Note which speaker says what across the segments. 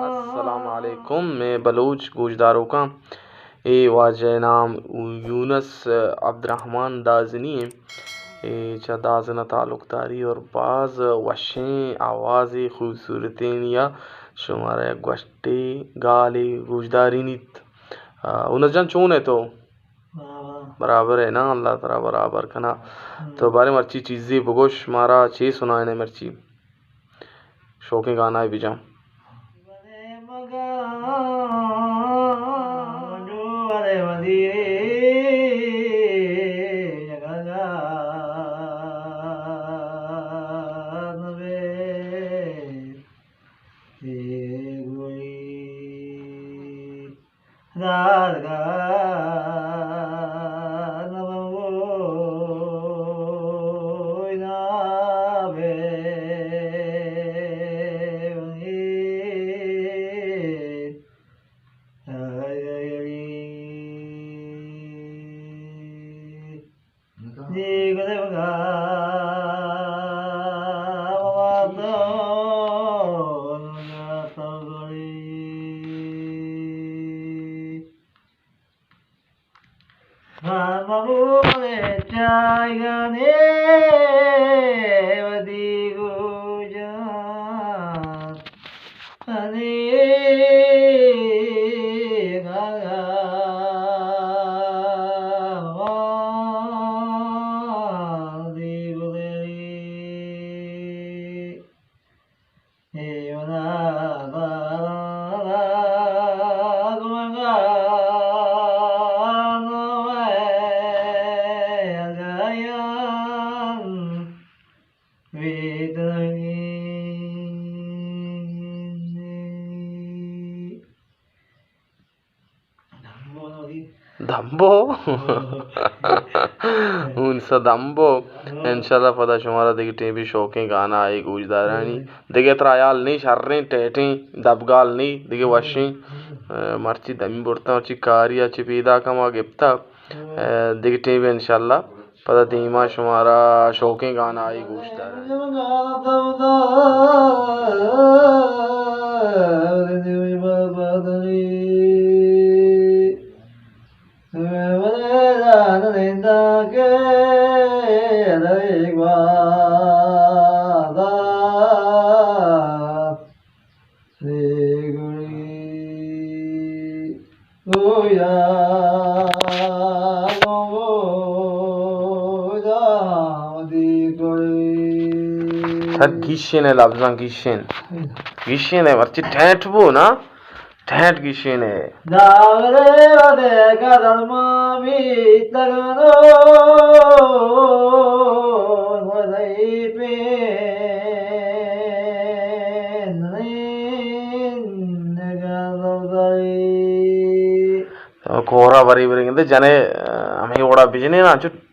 Speaker 1: अस्सलामुअलैकुम। मैं बलूच गुजदारों का ए वाजह नाम यूनस अब्दुर्रहमान दाज़नी ए चा दाज़ना ताल्लुक़दारी और बाज़ वशें आवाज़ खूबसूरतें या शुमारे गोष्ठी गाली गुजदारी नित उनस जान चून है तो बराबर है ना अल्लाह तरा बराबर कना तो बारे मर्ची चीज़ें बगोश मारा चे सुनाने मर्ची शौक़ गाना है बिजा धम्बो उनसा धम्बो इंशाल्लाह पता शुमारा देखते भी शौक़ें गाना आई गुजदारानी देखे त्रायाल नहीं शर्रें टेटें दबगाल नहीं देखे वशी मर्ची दमी बुरता मर्ची कारिया चिपीदा कमा गिफ्ता देखते भी इंशाल्लाह पता दीमा शुमारा शौक़ें गाना आई गुजदारानी गिशेन है लफ्ज़ां गिशेन है मर्ची ठेठ बो ना ठेठ गिशेन है दावरे वादे का धर्मा भी तगनो वदई पे कोरा बरी बरी जने हमें ओड़ा बिजने ना चुट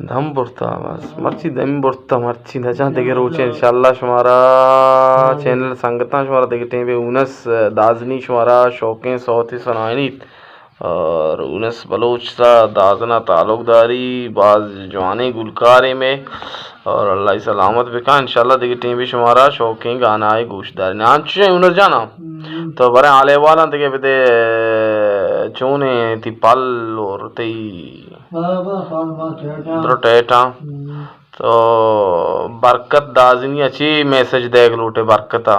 Speaker 1: धम बुरता बस मर्ची दम बुरता मर्ची न चाहते के रोचे इंशाल्लाह शुमारा चैनल संगता शुमारा देखते हैं उनस दाज़नी शुमारा शौक़ें सौती सुनानी और उनस बलोच सा दाज़ना ताल्लुक़दारी बाज़ जवानी गुलकारे में और अल्लाह सलामत बिका इंशाल्लाह देखते हैं भी शुमारा शौक़ें गाना है गोशदारी नाच उनस जाना तो बरे आले वाला देखे बेते चूने ती पल और ती टेटा तो बरकत दाज़नी अच्छी मैसेज देख लूटे बरकता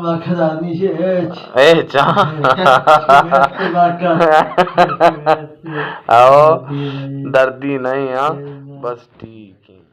Speaker 2: Marka da niet eens.
Speaker 1: जा आओ, दर्दी नहीं हाँ, बस ठीक है।